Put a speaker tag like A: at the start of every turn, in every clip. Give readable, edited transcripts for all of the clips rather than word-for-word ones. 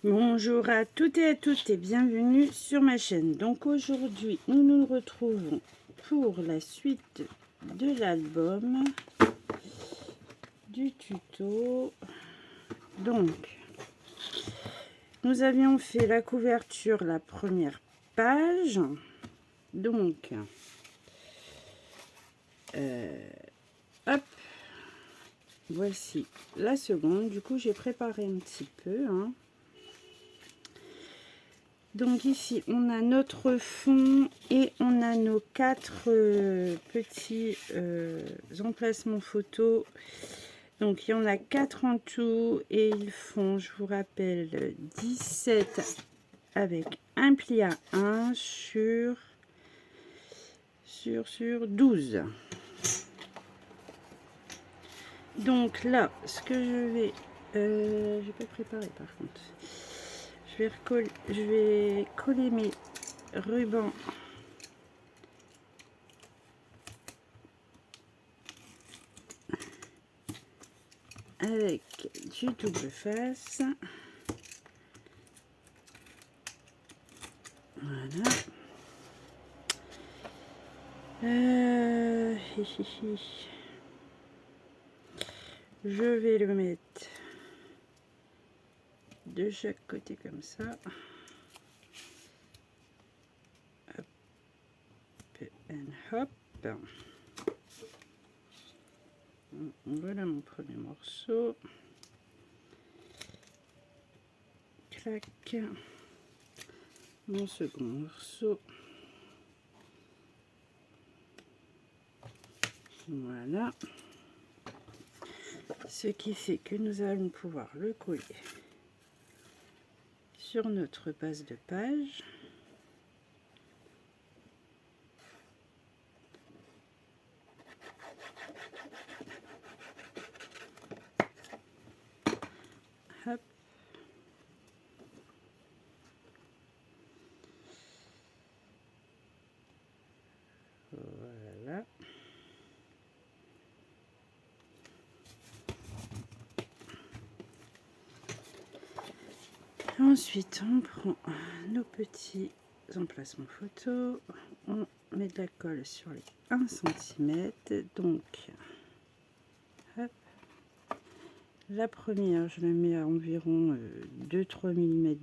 A: Bonjour à toutes et à tous et bienvenue sur ma chaîne. Donc aujourd'hui nous nous retrouvons pour la suite de l'album du tuto. Donc nous avions fait la couverture, la première page. Donc hop, voici la seconde. Du coup j'ai préparé un petit peu Donc ici, on a notre fond et on a nos quatre petits emplacements photos. Donc il y en a 4 en tout et ils font, je vous rappelle, 17 avec un pli à 1 sur 12. Donc là, ce que je vais... je vais pas préparer par contre. Je vais coller mes rubans avec du double face. Voilà. Je vais le mettre de chaque côté comme ça. Hop and hop. Voilà mon premier morceau. Clac. Mon second morceau. Voilà. Ce qui fait que nous allons pouvoir le coller sur notre base de page. Hop. Voilà. Ensuite, on prend nos petits emplacements photos. On met de la colle sur les 1 cm. Donc, hop. La première, je la mets à environ 2-3 mm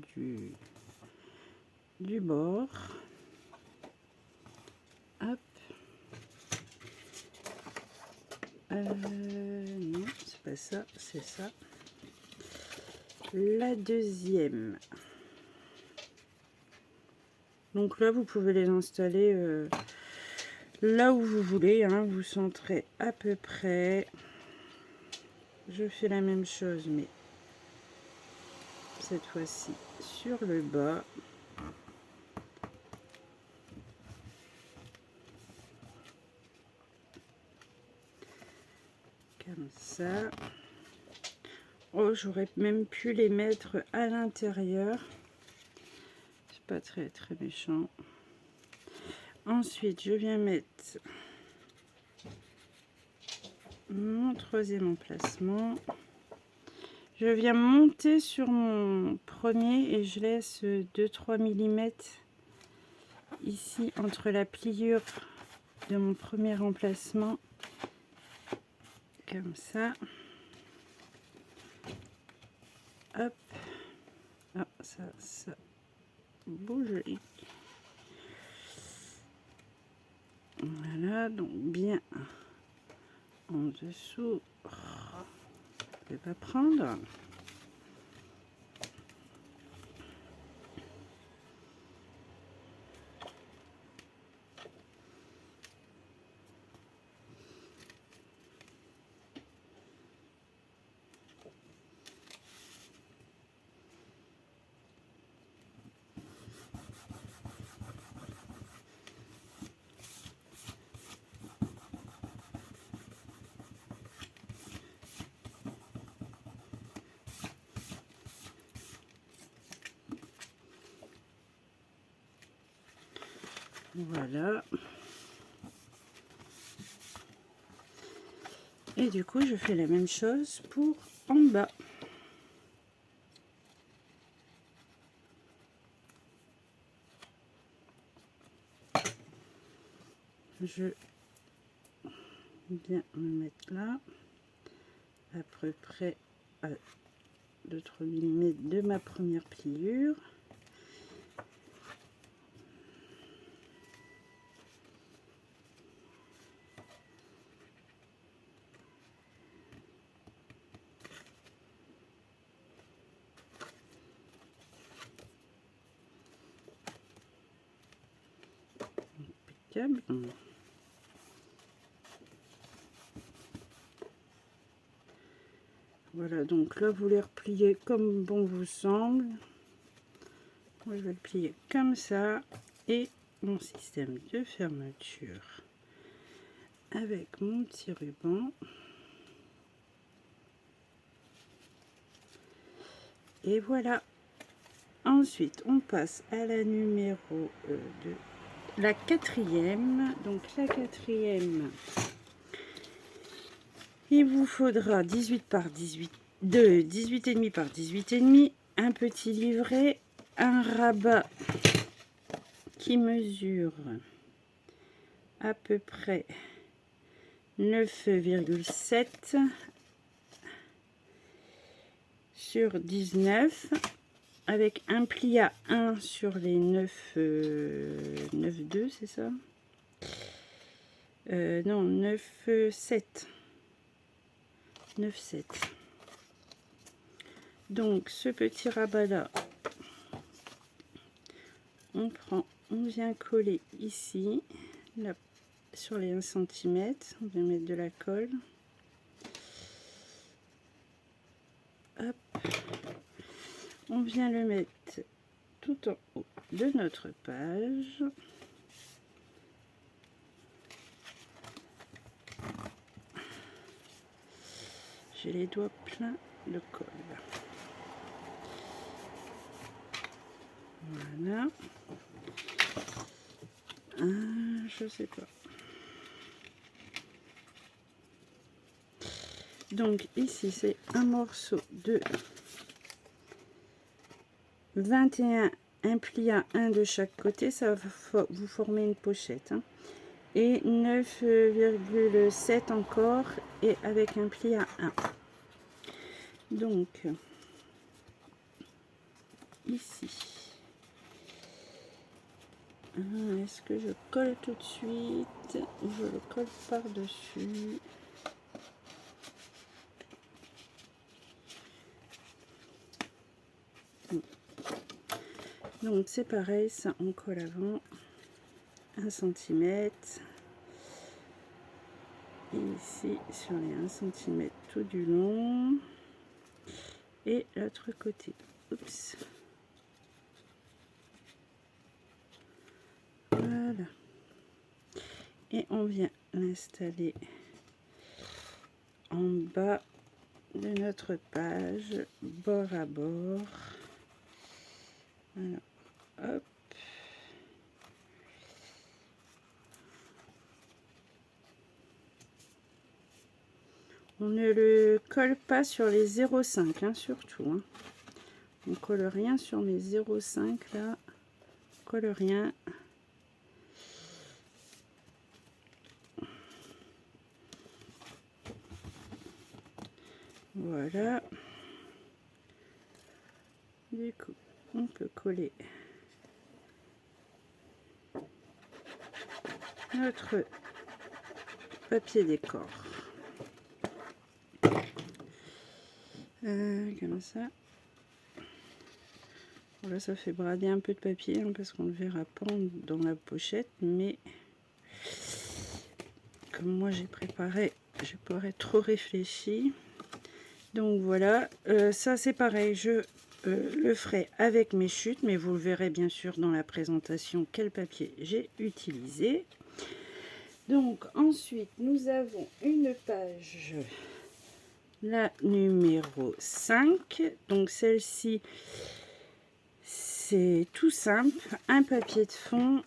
A: du bord. Hop. Non, c'est pas ça, c'est ça. La deuxième. Donc là, vous pouvez les installer là où vous voulez. Vous centrez à peu près. Je fais la même chose, mais cette fois-ci sur le bas. Comme ça. Oh, j'aurais même pu les mettre à l'intérieur. C'est pas très méchant. Ensuite, je viens mettre mon troisième emplacement. Je viens monter sur mon premier et je laisse 2-3 mm ici entre la pliure de mon premier emplacement. Comme ça. Hop. Ah, ça bouge. Voilà, donc bien en dessous. Je vais pas prendre. Voilà. Et du coup, je fais la même chose pour en bas. je viens me mettre là, à peu près à 2-3 mm de ma première pliure. Impeccable. Voilà, donc là vous les repliez comme bon vous semble. Moi je vais le plier comme ça, et mon système de fermeture avec mon petit ruban. Et voilà. Ensuite on passe à la numéro 2, la quatrième. Donc la quatrième, il vous faudra 18 par 18, de 18,5 par 18,5, un petit livret, un rabat qui mesure à peu près 9,7 sur 19, avec un pli à 1 sur les 9,2, c'est ça? Non, 9,7. 9,7. Donc ce petit rabat là, on vient coller ici, là, sur les 1 cm. On vient mettre de la colle. Hop. On vient le mettre tout en haut de notre page. J'ai les doigts pleins de colle. Voilà. Je sais pas. Donc ici c'est un morceau de 21, un pli à 1 de chaque côté, ça va vous former une pochette, hein. Et 9,7 encore, et avec un pli à 1. Donc ici, est-ce que je colle tout de suite? Je le colle par dessus. Donc c'est pareil, ça on colle avant 1 cm, et ici sur les 1 cm tout du long, et l'autre côté. Oups. Voilà. Et on vient l'installer en bas de notre page, bord à bord. Voilà. Hop. On ne le colle pas sur les 0,5, hein, surtout. Hein. On colle rien sur mes 0,5 là. On colle rien. Voilà. Du coup, on peut coller notre papier décor. Comme ça. Voilà, ça fait brader un peu de papier, hein, parce qu'on ne le verra pas dans la pochette, mais comme moi j'ai préparé, je pourrais trop réfléchi. Donc voilà, ça c'est pareil, je le ferai avec mes chutes, mais vous le verrez bien sûr dans la présentation quel papier j'ai utilisé. Donc ensuite nous avons une page, la numéro 5, donc celle-ci c'est tout simple, un papier de fond,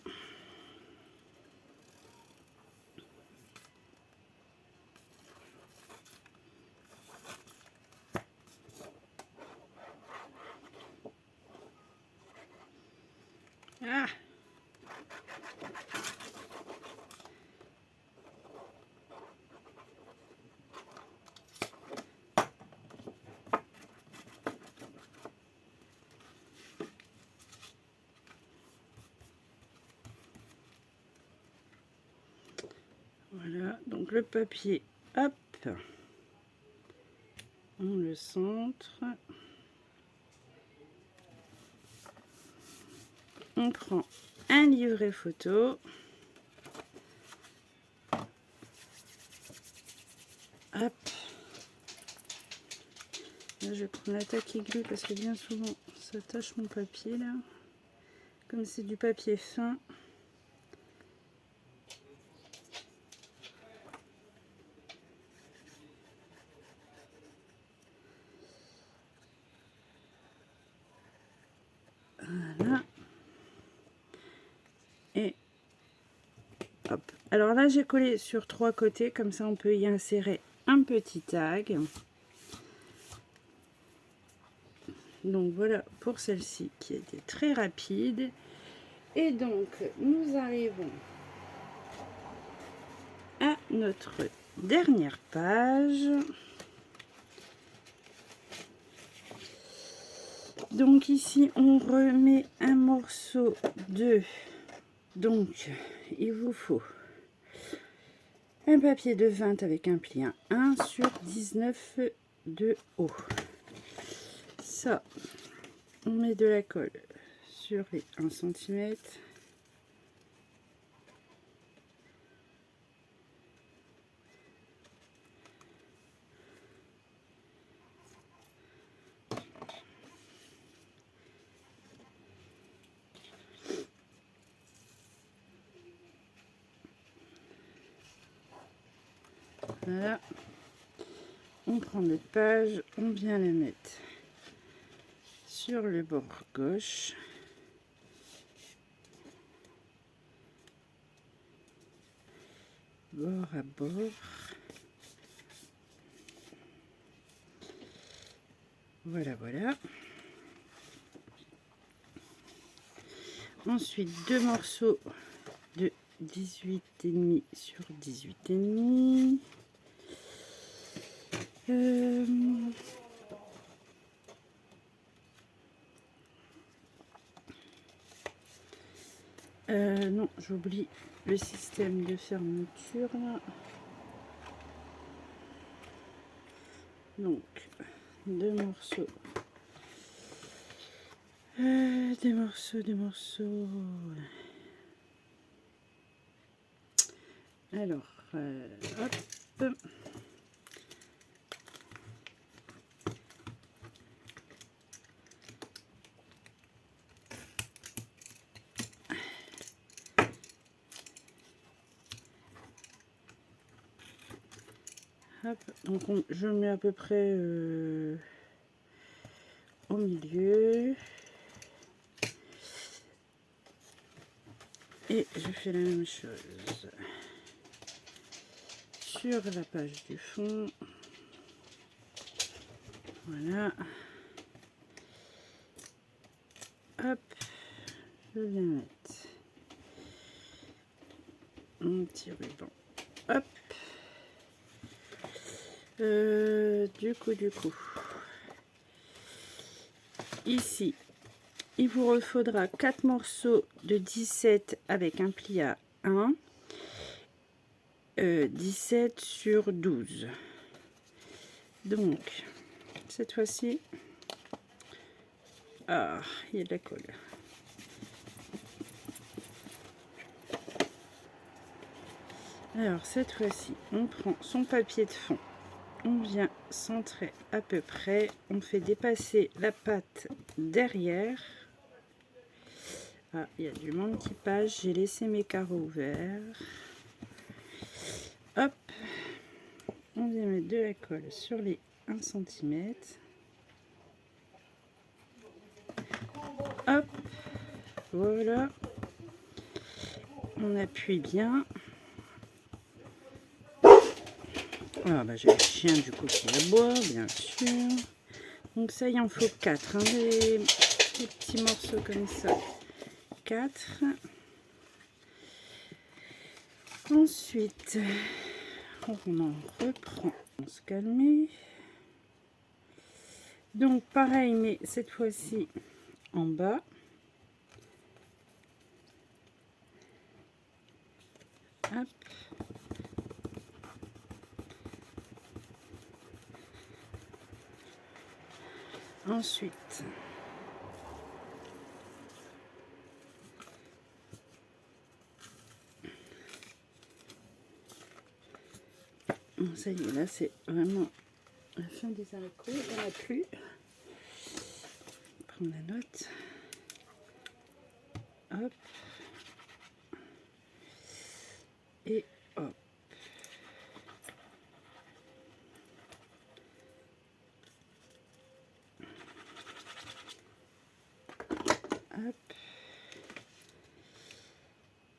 A: donc le papier, hop, on le centre. On prend un livret photo. Hop. Là, je vais prendre la taque aiguë parce que bien souvent, ça tâche mon papier là. Comme c'est du papier fin. Voilà. Et hop. Alors là, j'ai collé sur 3 côtés. Comme ça, on peut y insérer un petit tag. Donc voilà pour celle-ci qui était très rapide. Et donc, nous arrivons à notre dernière page. Donc ici, on remet un morceau de... Donc, il vous faut un papier de 20 avec un pli 1 sur 19 de haut. Ça, on met de la colle sur les 1 cm. Voilà. On prend notre page, on vient la mettre sur le bord gauche. Bord à bord. Voilà, voilà. Ensuite, 2 morceaux de 18,5 sur 18,5. Non, j'oublie le système de fermeture là. Donc, 2 morceaux. Des morceaux. Alors, hop. Hop. Donc, je mets à peu près au milieu. Et je fais la même chose sur la page du fond. Voilà. Hop, je vais mettre mon petit ruban. Hop. Du coup, ici, il vous faudra 4 morceaux de 17 avec un pli à 1. 17 sur 12. Donc, cette fois-ci, ah, il y a de la colle. Alors, cette fois-ci, on prend son papier de fond. On vient centrer à peu près. On fait dépasser la pâte derrière. Ah, il y a du monkey page. J'ai laissé mes carreaux ouverts. Hop. On vient mettre de la colle sur les 1 cm. Hop. Voilà. On appuie bien. Ah bah j'ai le chien du coup qui aboie, bien sûr. Donc ça, il en faut 4. Hein, des petits morceaux comme ça. 4. Ensuite, on en reprend. On se calme. Donc pareil, mais cette fois-ci en bas. Hop. Ensuite, ça y est, là c'est vraiment la fin des haricots, il n'y en a plus. Prendre la note. Hop. Et hop. Hop.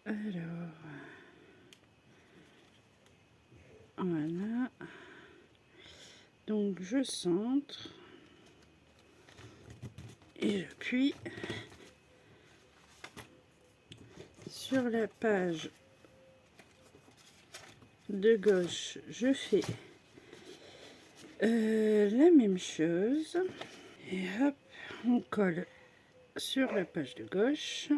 A: Alors. Voilà. Donc je centre. Et j'appuie sur la page de gauche. Je fais la même chose. Et hop, on colle sur la page de gauche.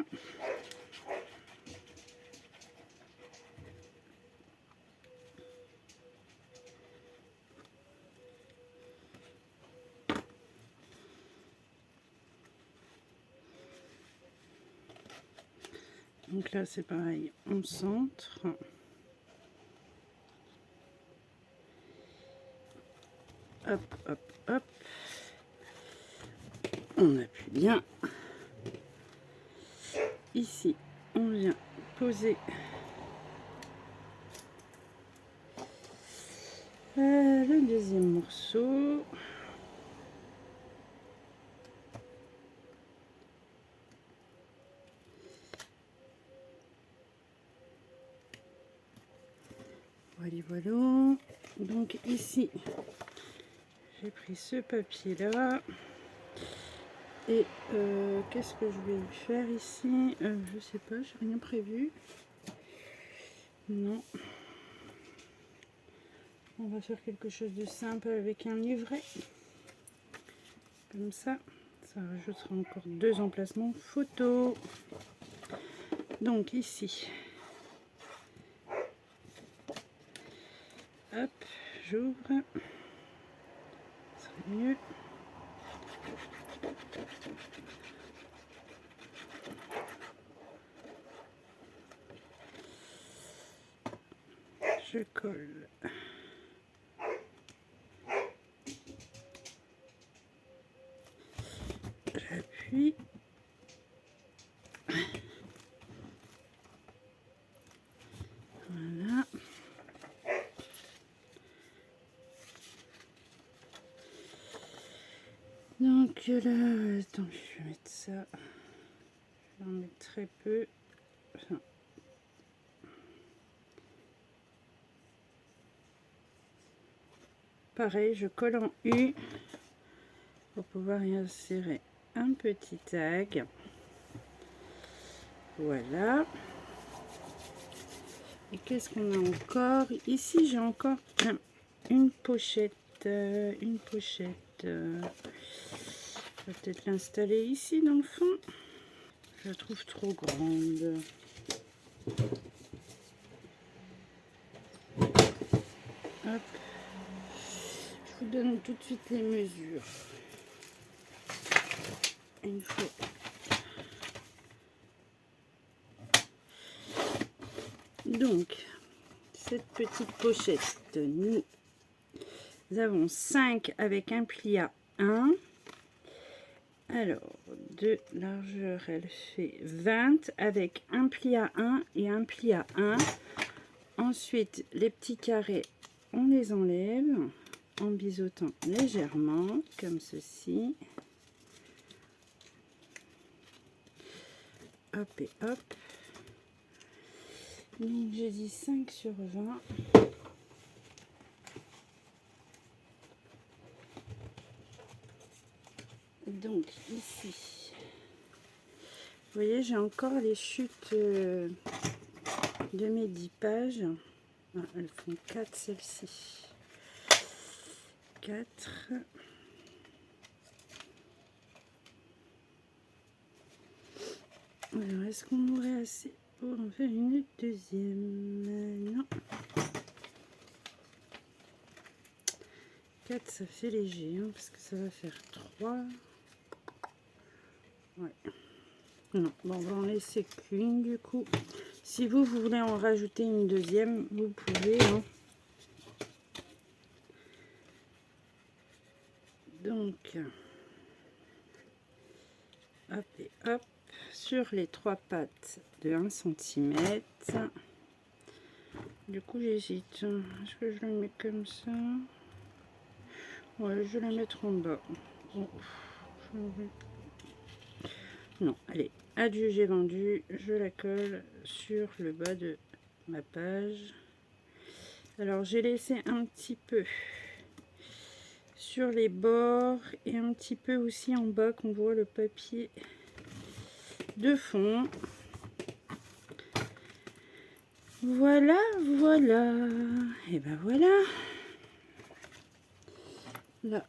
A: Donc là c'est pareil, on centre. Hop, hop, hop. On appuie bien. Ici, on vient poser le deuxième morceau. Voilà, voilà. Donc ici, j'ai pris ce papier là. Et qu'est-ce que je vais faire ici? Je sais pas, j'ai rien prévu. Non. On va faire quelque chose de simple avec un livret. Comme ça, ça rajoutera encore 2 emplacements photos. Donc ici, hop, j'ouvre. Ça sera mieux. Je colle. J'appuie. Voilà. Donc là, attends, je vais mettre ça. Je vais en mettre très peu. Enfin, pareil, je colle en U pour pouvoir y insérer un petit tag. Voilà. Et qu'est-ce qu'on a encore? Ici, j'ai encore une pochette. Une pochette. Je vais peut-être l'installer ici dans le fond. Je la trouve trop grande. Hop. Je vous donne tout de suite les mesures. Il faut donc cette petite pochette, nous avons 5 avec un pli à 1. Alors, de largeur, elle fait 20 avec un pli à 1 et un pli à 1. Ensuite, les petits carrés, on les enlève en biseautant légèrement, comme ceci. Hop et hop. Donc, j'ai dit 5 sur 20. Donc, ici, vous voyez, j'ai encore les chutes de mes 10 pages. Ah, elles font 4 celles-ci. 4. Alors, est-ce qu'on aurait assez pour en faire une deuxième? Non. 4 ça fait léger, hein, parce que ça va faire 3. Ouais. Non, bon, on va en laisser qu'une du coup. Si vous voulez en rajouter une deuxième, vous pouvez. Hein. Donc, hop et hop, sur les 3 pattes de 1 cm. Du coup, j'hésite. Est-ce que je le mets comme ça? Ouais, je vais la mettre en bas. Bon, non, allez, adieu, j'ai vendu. Je la colle sur le bas de ma page. Alors, j'ai laissé un petit peu sur les bords et un petit peu aussi en bas qu'on voit le papier de fond. Voilà, voilà. Et ben voilà. La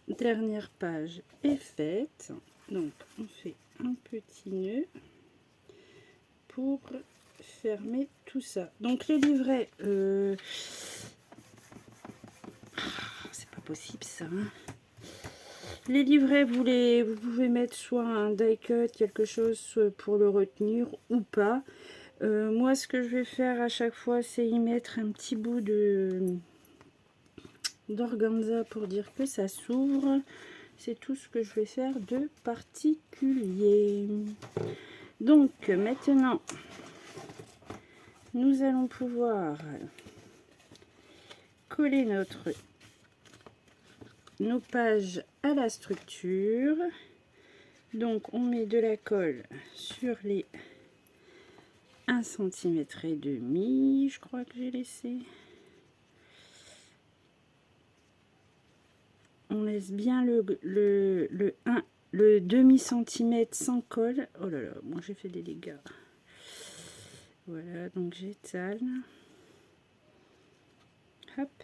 A: dernière page est faite. Donc, on fait un petit nœud pour fermer tout ça. Donc, les livrets, c'est pas possible ça. Hein. Les livrets, vous pouvez mettre soit un die cut, quelque chose pour le retenir ou pas. Moi, ce que je vais faire à chaque fois, c'est y mettre un petit bout d'organza pour dire que ça s'ouvre. C'est tout ce que je vais faire de particulier. Donc, maintenant, nous allons pouvoir coller nos pages à la structure. Donc, on met de la colle sur les 1 cm et demi, je crois que j'ai laissé. On laisse bien le demi centimètre sans colle. Oh là là, moi j'ai fait des dégâts. Voilà, donc j'étale. Hop.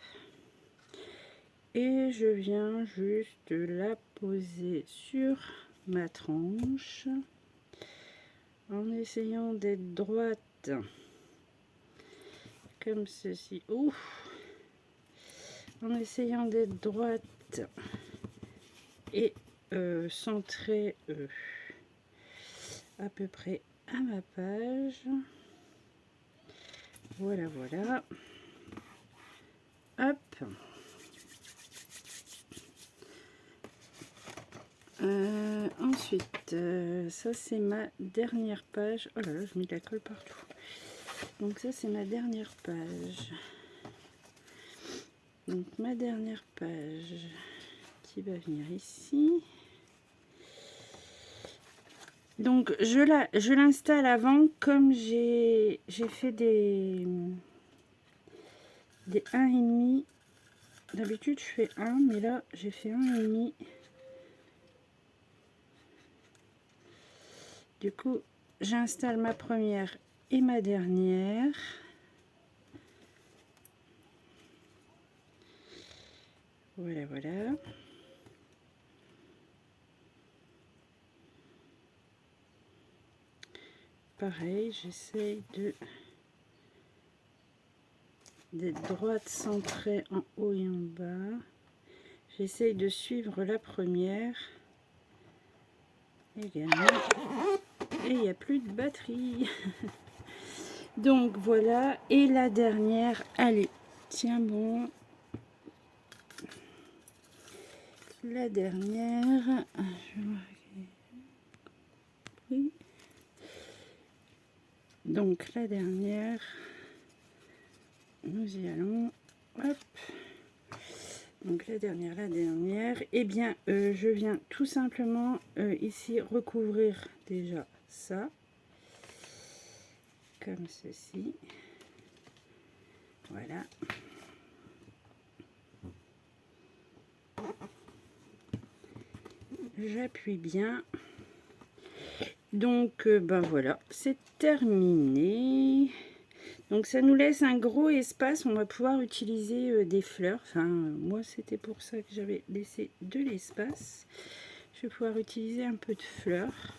A: Et je viens juste la poser sur ma tranche en essayant d'être droite comme ceci. Ouf. En essayant d'être droite et centrée à peu près à ma page. Voilà, voilà. Hop. Ensuite, ça c'est ma dernière page. Oh là là, je mets de la colle partout. Donc ça c'est ma dernière page. Donc ma dernière page qui va venir ici. Donc je l'installe avant, comme j'ai fait des 1,5. D'habitude je fais 1, mais là j'ai fait 1,5. Du coup, j'installe ma première et ma dernière. Voilà, voilà. Pareil, j'essaye d'être droite, centrée en haut et en bas. J'essaye de suivre la première également. Et il n'y a plus de batterie. Donc voilà, et la dernière, allez, tiens bon. La dernière, oui. Donc la dernière, nous y allons. Hop. Donc la dernière, et bien je viens tout simplement ici recouvrir déjà ça, comme ceci. Voilà. J'appuie bien. Donc ben voilà, c'est terminé. Donc ça nous laisse un gros espace, on va pouvoir utiliser des fleurs. Enfin, moi c'était pour ça que j'avais laissé de l'espace. Je vais pouvoir utiliser un peu de fleurs.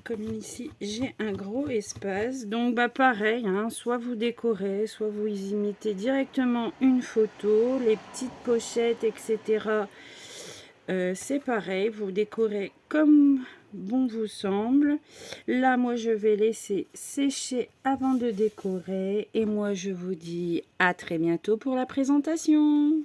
A: comme ici j'ai un gros espace, donc bah pareil, hein, soit vous décorez, soit vous y mettez directement une photo, les petites pochettes, etc. C'est pareil, vous décorez comme bon vous semble. Là, moi, je vais laisser sécher avant de décorer. Et moi, je vous dis à très bientôt pour la présentation.